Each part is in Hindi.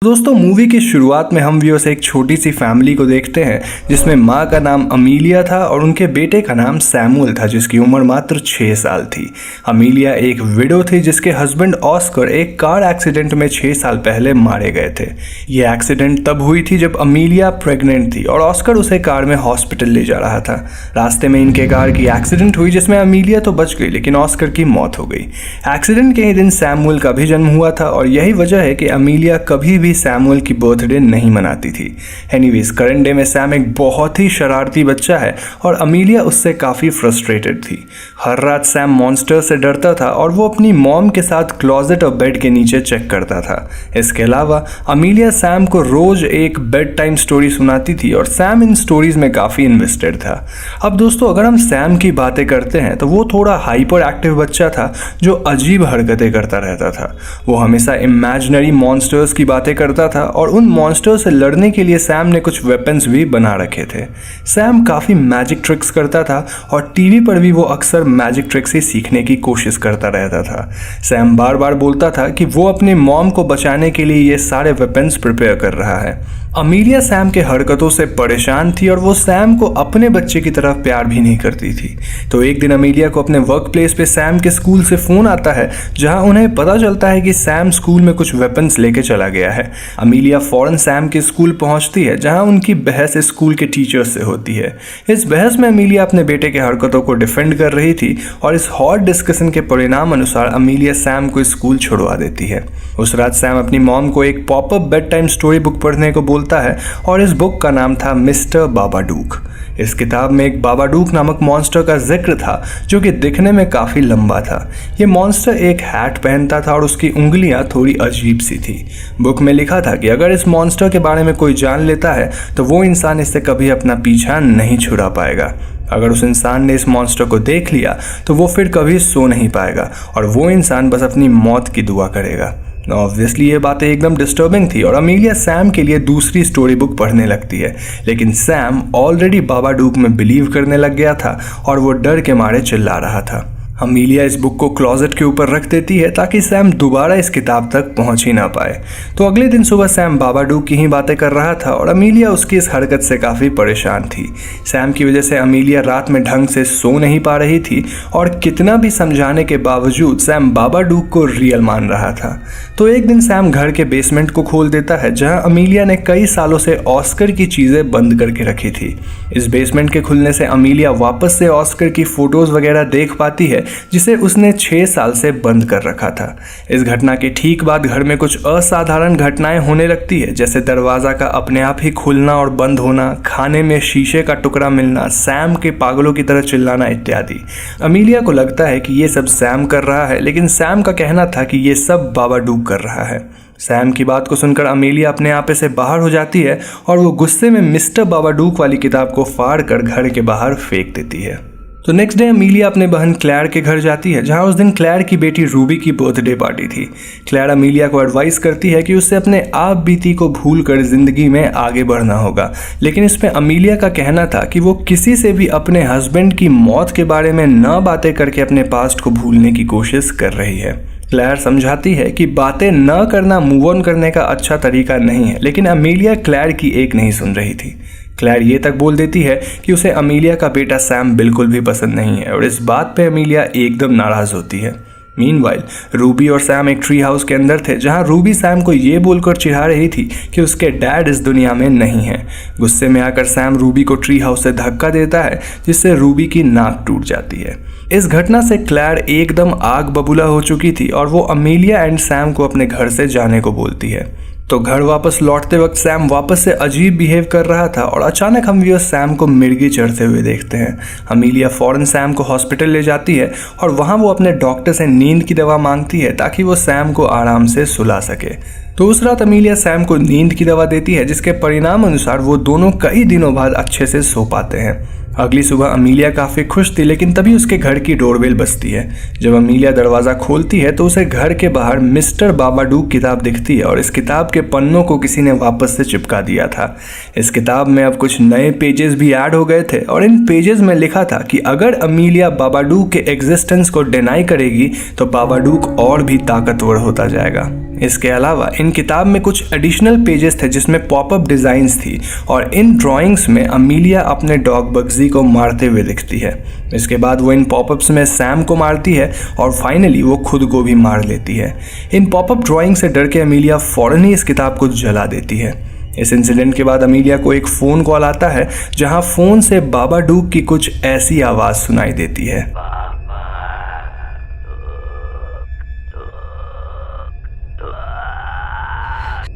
दोस्तों मूवी की शुरुआत में हम व्यूअर्स एक छोटी सी फैमिली को देखते हैं जिसमें माँ का नाम अमीलिया था और उनके बेटे का नाम सैमुअल था जिसकी उम्र मात्र 6 साल थी। अमीलिया एक विडो थी जिसके हस्बैंड ऑस्कर एक कार एक्सीडेंट में 6 साल पहले मारे गए थे। ये एक्सीडेंट तब हुई थी जब अमीलिया प्रेग्नेंट थी और ऑस्कर उसे कार में हॉस्पिटल ले जा रहा था। रास्ते में इनके कार की एक्सीडेंट हुई जिसमें अमीलिया तो बच गई लेकिन ऑस्कर की मौत हो गई। एक्सीडेंट के ही दिन सैमुअल का भी जन्म हुआ था और यही वजह है कि अमीलिया कभी भी सैमुअल की बर्थडे नहीं मनाती थी। एनीवेज करंट डे में सैम एक बहुत ही शरारती बच्चा है और अमीलिया उससे काफ़ी फ्रस्ट्रेटेड थी। हर रात सैम मॉन्स्टर से डरता था और वो अपनी मॉम के साथ क्लोजेट और बेड के नीचे चेक करता था। इसके अलावा अमीलिया सैम को रोज एक बेड टाइम स्टोरी सुनाती थी और सैम इन स्टोरीज में काफ़ी इन्वेस्टेड था। अब दोस्तों अगर हम सैम की बातें करते हैं तो वो थोड़ा हाइपर एक्टिव बच्चा था जो अजीब हरकतें करता रहता था। वो हमेशा इमेजिनरी मॉन्स्टर्स की बातें करता था और उन मॉन्स्टर से लड़ने के लिए सैम ने कुछ वेपन्स भी बना रखे थे। सैम काफ़ी मैजिक ट्रिक्स करता था और टीवी पर भी वो अक्सर मैजिक ट्रिक्स ही सीखने की कोशिश करता रहता था। सैम बार बार बोलता था कि वो अपनी मॉम को बचाने के लिए ये सारे वेपन्स प्रिपेयर कर रहा है। अमीलिया सैम के हरकतों से परेशान थी और वो सैम को अपने बच्चे की तरफ प्यार भी नहीं करती थी। तो एक दिन अमीलिया को अपने वर्क प्लेस पे सैम के स्कूल से फ़ोन आता है जहां उन्हें पता चलता है कि सैम स्कूल में कुछ वेपन्स लेके चला गया है। अमीलिया फौरन सैम के स्कूल पहुंचती है जहां उनकी बहस स्कूल के टीचर्स से होती है। इस बहस में अमीलिया अपने बेटे के हरकतों को डिफेंड कर रही थी और इस हॉट डिस्कशन के परिणाम अनुसार अमीलिया सैम को स्कूल छुड़वा देती है। उस रात सैम अपनी मॉम को एक popup bed time story book पढ़ने को बोलता है और इस बुक का नाम था मिस्टर बाबाडूक। इस किताब में एक बाबाडूक नामक मॉन्स्टर का जिक्र था जो कि दिखने में काफ़ी लंबा था। ये मॉन्स्टर एक हैट पहनता था और उसकी उंगलियां थोड़ी अजीब सी थी। बुक में लिखा था कि अगर इस मॉन्स्टर के बारे में कोई जान लेता है तो वो इंसान इससे कभी अपना पीछा नहीं छुड़ा पाएगा। अगर उस इंसान ने इस मॉन्स्टर को देख लिया तो वो फिर कभी सो नहीं पाएगा और वो इंसान बस अपनी मौत की दुआ करेगा। ऑब्वियसली ये बातें एकदम डिस्टर्बिंग थी और अमीलिया सैम के लिए दूसरी स्टोरी बुक पढ़ने लगती है, लेकिन सैम ऑलरेडी बाबाडूक में बिलीव करने लग गया था और वो डर के मारे चिल्ला रहा था। अमीलिया इस बुक को क्लोजेट के ऊपर रख देती है ताकि सैम दोबारा इस किताब तक पहुंच ही ना पाए। तो अगले दिन सुबह सैम बाबाडूक की ही बातें कर रहा था और अमीलिया उसकी इस हरकत से काफ़ी परेशान थी। सैम की वजह से अमीलिया रात में ढंग से सो नहीं पा रही थी और कितना भी समझाने के बावजूद सैम बाबाडूक को रियल मान रहा था। तो एक दिन सैम घर के बेसमेंट को खोल देता है जहाँ अमीलिया ने कई सालों से ऑस्कर की चीज़ें बंद करके रखी थी। इस बेसमेंट के खुलने से अमीलिया वापस से ऑस्कर की फ़ोटोज़ वगैरह देख पाती है जिसे उसने 6 साल से बंद कर रखा था। इस घटना के ठीक बाद घर में कुछ असाधारण घटनाएं होने लगती है, जैसे दरवाजा का अपने आप ही खुलना और बंद होना, खाने में शीशे का टुकड़ा मिलना, सैम के पागलों की तरह चिल्लाना इत्यादि। अमीलिया को लगता है कि ये सब सैम कर रहा है, लेकिन सैम का कहना था कि ये सब बाबाडूक कर रहा है। सैम की बात को सुनकर अमीलिया अपने आपे से बाहर हो जाती है और वो गुस्से में मिस्टर बाबाडूक वाली किताब को फाड़ कर घर के बाहर फेंक देती है। तो नेक्स्ट डे अमीलिया अपने बहन क्लैर के घर जाती है जहां उस दिन क्लैर की बेटी रूबी की बर्थडे पार्टी थी। क्लैर अमीलिया को एडवाइस करती है कि उसे अपने आप बीती को भूल कर जिंदगी में आगे बढ़ना होगा, लेकिन इसमें अमीलिया का कहना था कि वो किसी से भी अपने हस्बैंड की मौत के बारे में न बातें करके अपने पास्ट को भूलने की कोशिश कर रही है। क्लैर समझाती है कि बातें न करना मूव ऑन करने का अच्छा तरीका नहीं है, लेकिन अमीलिया क्लैर की एक नहीं सुन रही थी। क्लैर ये तक बोल देती है कि उसे अमीलिया का बेटा सैम बिल्कुल भी पसंद नहीं है और इस बात पे अमीलिया एकदम नाराज़ होती है। मीनवाइल रूबी और सैम एक ट्री हाउस के अंदर थे जहां रूबी सैम को ये बोलकर चिढ़ा रही थी कि उसके डैड इस दुनिया में नहीं है। गुस्से में आकर सैम रूबी को ट्री हाउस से धक्का देता है जिससे रूबी की नाक टूट जाती है। इस घटना से क्लैर एकदम आग बबूला हो चुकी थी और वो अमीलिया एंड सैम को अपने घर से जाने को बोलती है। तो घर वापस लौटते वक्त सैम वापस से अजीब बिहेव कर रहा था और अचानक हम व्यूअर्स सैम को मिर्गी चढ़ते हुए देखते हैं। अमीलिया फौरन सैम को हॉस्पिटल ले जाती है और वहाँ वो अपने डॉक्टर से नींद की दवा मांगती है ताकि वो सैम को आराम से सुला सके। तो उस रात अमीलिया सैम को नींद की दवा देती है जिसके परिणाम अनुसार वो दोनों कई दिनों बाद अच्छे से सो पाते हैं। अगली सुबह अमीलिया काफ़ी खुश थी, लेकिन तभी उसके घर की डोरबेल बजती है। जब अमीलिया दरवाज़ा खोलती है तो उसे घर के बाहर मिस्टर बाबाडूक किताब दिखती है और इस किताब के पन्नों को किसी ने वापस से चिपका दिया था। इस किताब में अब कुछ नए पेजेस भी ऐड हो गए थे और इन पेजेस में लिखा था कि अगर अमीलिया बाबाडूक के एग्जिस्टेंस को डिनाई करेगी तो बाबाडूक और भी ताकतवर होता जाएगा। इसके अलावा इन किताब में कुछ एडिशनल पेजेस थे जिसमें पॉपअप डिजाइन्स थी और इन ड्राइंग्स में अमीलिया अपने डॉग बग्जी को मारते हुए दिखती है। इसके बाद वो इन पॉपअप्स में सैम को मारती है और फाइनली वो खुद को भी मार लेती है। इन पॉपअप ड्राइंग से डर के अमीलिया फौरन ही इस किताब को जला देती है। इस इंसिडेंट के बाद अमीलिया को एक फ़ोन कॉल आता है जहां फ़ोन से बाबाडूक की कुछ ऐसी आवाज़ सुनाई देती है।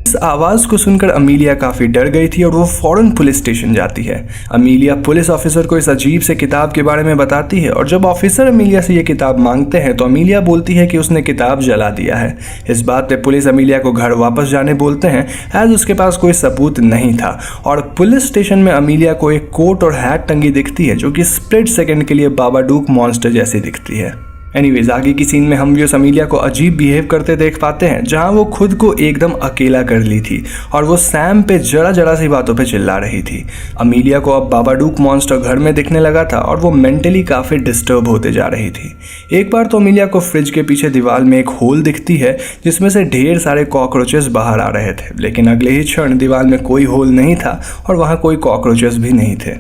इस आवाज़ को सुनकर अमीलिया काफ़ी डर गई थी और वो फौरन पुलिस स्टेशन जाती है। अमीलिया पुलिस ऑफिसर को इस अजीब से किताब के बारे में बताती है और जब ऑफिसर अमीलिया से ये किताब मांगते हैं तो अमीलिया बोलती है कि उसने किताब जला दिया है। इस बात पे पुलिस अमीलिया को घर वापस जाने बोलते हैं एज उसके पास कोई सबूत नहीं था और पुलिस स्टेशन में अमीलिया को एक कोट और हैट टंगी दिखती है जो कि स्प्लिट सेकेंड के लिए बाबाडूक मॉन्स्टर जैसी दिखती है। एनीवेज आगे की सीन में हम व्यूअर्स अमीलिया को अजीब बिहेव करते देख पाते हैं जहां वो खुद को एकदम अकेला कर ली थी और वो सैम पे जरा सी बातों पे चिल्ला रही थी। अमीलिया को अब बाबाडूक मॉन्स्टर घर में दिखने लगा था और वो मेंटली काफ़ी डिस्टर्ब होते जा रही थी। एक बार तो अमीलिया को फ्रिज के पीछे दीवार में एक होल दिखती है जिसमें से ढेर सारे कॉकरोचेस बाहर आ रहे थे, लेकिन अगले ही क्षण दीवार में कोई होल नहीं था और वहाँ कोई कॉकरोचेस भी नहीं थे।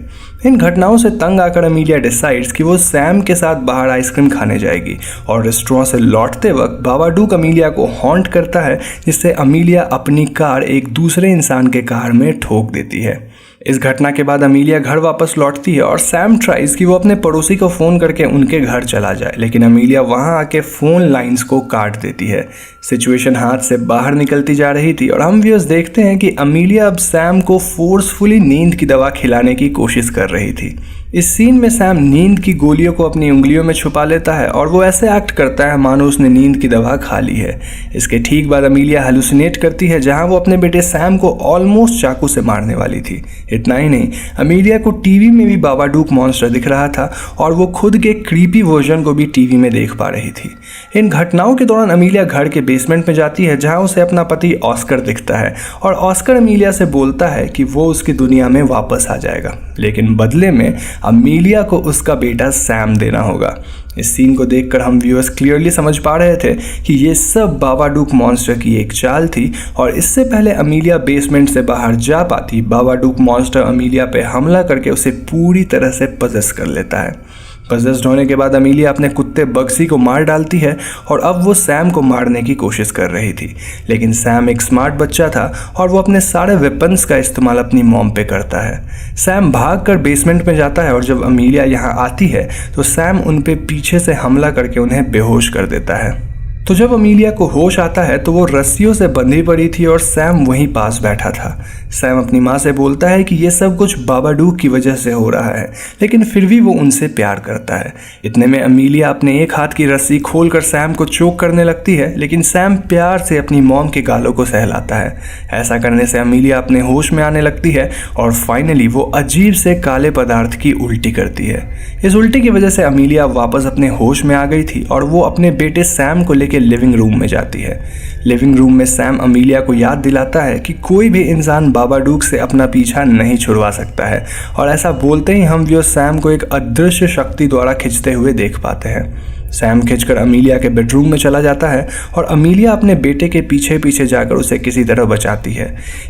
इन घटनाओं से तंग आकर अमीलिया डिसाइड्स कि वो सैम के साथ बाहर आइसक्रीम खाने जाएगी और रेस्टोरेंट से लौटते वक्त बाबाडूक अमीलिया को हॉन्ट करता है जिससे अमीलिया अपनी कार एक दूसरे इंसान के कार में ठोक देती है। इस घटना के बाद अमीलिया घर वापस लौटती है और सैम ट्राइज कि वो अपने पड़ोसी को फ़ोन करके उनके घर चला जाए, लेकिन अमीलिया वहां आके फ़ोन लाइंस को काट देती है। सिचुएशन हाथ से बाहर निकलती जा रही थी और हम व्यूअर्स देखते हैं कि अमीलिया अब सैम को फोर्सफुली नींद की दवा खिलाने की कोशिश कर रही थी। इस सीन में सैम नींद की गोलियों को अपनी उंगलियों में छुपा लेता है और वो ऐसे एक्ट करता है मानो उसने नींद की दवा खा ली है। इसके ठीक बाद अमीलिया हेलुसिनेट करती है जहां वो अपने बेटे सैम को ऑलमोस्ट चाकू से मारने वाली थी। इतना ही नहीं, अमीलिया को टीवी में भी बाबाडूक मॉन्स्टर दिख रहा था और वो खुद के क्रीपी वर्जन को भी टीवी में देख पा रही थी। इन घटनाओं के दौरान अमीलिया घर के बेसमेंट में जाती है जहां उसे अपना पति ऑस्कर दिखता है और ऑस्कर अमीलिया से बोलता है कि वो उसकी दुनिया में वापस आ जाएगा, लेकिन बदले में अमीलिया को उसका बेटा सैम देना होगा। इस सीन को देखकर हम व्यूअर्स क्लियरली समझ पा रहे थे कि ये सब बाबाडूक मॉन्स्टर की एक चाल थी और इससे पहले अमीलिया बेसमेंट से बाहर जा पाती बाबाडूक मॉन्स्टर अमीलिया पे हमला करके उसे पूरी तरह से पजेस कर लेता है। पजेस्ड होने के बाद अमीलिया अपने कुत्ते बग्सी को मार डालती है और अब वो सैम को मारने की कोशिश कर रही थी, लेकिन सैम एक स्मार्ट बच्चा था और वो अपने सारे वेपन्स का इस्तेमाल अपनी मॉम पे करता है। सैम भागकर बेसमेंट में जाता है और जब अमीलिया यहाँ आती है तो सैम उन पे पीछे से हमला करके उन्हें बेहोश कर देता है। तो जब अमीलिया को होश आता है तो वो रस्सियों से बंधी पड़ी थी और सैम वहीं पास बैठा था। सैम अपनी माँ से बोलता है कि ये सब कुछ बाबाडूक की वजह से हो रहा है, लेकिन फिर भी वो उनसे प्यार करता है। इतने में अमीलिया अपने एक हाथ की रस्सी खोलकर सैम को चोक करने लगती है, लेकिन सैम प्यार से अपनी मॉम के गालों को सहलाता है। ऐसा करने से अमीलिया अपने होश में आने लगती है और फाइनली वो अजीब से काले पदार्थ की उल्टी करती है। इस उल्टी की वजह से अमीलिया वापस अपने होश में आ गई थी और वो अपने बेटे सैम को के लिविंग रूम में जाती है। लिविंग रूम में सैम अमीलिया को याद दिलाता है कि कोई भी इंसान बाबाडूक से अपना पीछा नहीं छुड़वा सकता है और ऐसा बोलते ही हम वो सैम को एक अदृश्य शक्ति द्वारा खींचते हुए देख पाते हैं। सैम खींचकर अमीलिया के बेडरूम में चला जाता है और अमीलिया अपने बेटे के पीछे पीछे जाकर उसे किसी तरह बचाती है।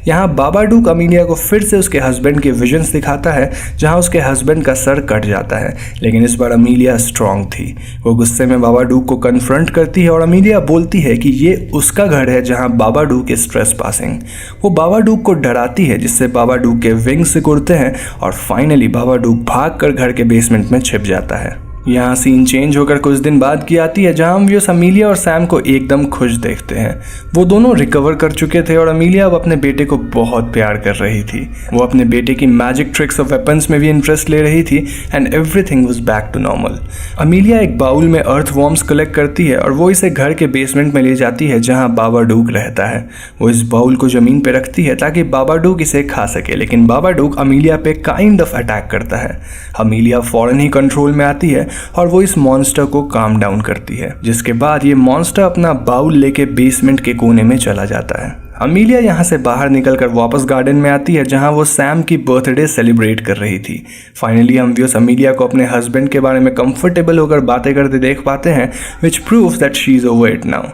यहाँ बाबाडूक अमीलिया को फिर से उसके हस्बैंड के विजन्स दिखाता है जहाँ उसके हस्बैंड का सर कट जाता है, लेकिन इस बार अमीलिया स्ट्रांग थी। वो गुस्से में बाबाडूक को कन्फ्रंट करती है और अमीलिया बोलती है कि ये उसका घर है जहाँ बाबाडूक इज ट्रेस पासिंग। वो बाबाडूक को डराती है जिससे बाबाडूक के विंग्स सिकुड़ते हैं और फाइनली बाबाडूक भागकर घर के बेसमेंट में छिप जाता है। यहाँ सीन चेंज होकर कुछ दिन बाद की आती है जहाँ हम अमीलिया और सैम को एकदम खुश देखते हैं। वो दोनों रिकवर कर चुके थे और अमीलिया अब अपने बेटे को बहुत प्यार कर रही थी। वो अपने बेटे की मैजिक ट्रिक्स और वेपन्स में भी इंटरेस्ट ले रही थी and everything was back to normal. Amelia एक बाउल में अर्थ वॉर्म्स कलेक्ट करती है और वो इसे घर के बेसमेंट में ले जाती है जहाँ बाबाडूक रहता है। वो इस बाउल को जमीन पे रखती है ताकि बाबाडूक इसे खा सके, लेकिन बाबाडूक अमीलिया पे काइंड ऑफ अटैक करता है। अमीलिया फौरन ही कंट्रोल में आती है और वो इस मॉन्स्टर को काम डाउन करती है, जिसके बाद ये मॉन्स्टर अपना बाउल लेके बेसमेंट के कोने में चला जाता है। अमीलिया यहाँ से बाहर निकलकर वापस गार्डन में आती है जहाँ वो सैम की बर्थडे सेलिब्रेट कर रही थी। फाइनली हम अमीलिया को अपने हस्बैंड के बारे में कंफर्टेबल होकर बातें करते देख पाते हैं, which proves that she is over it now.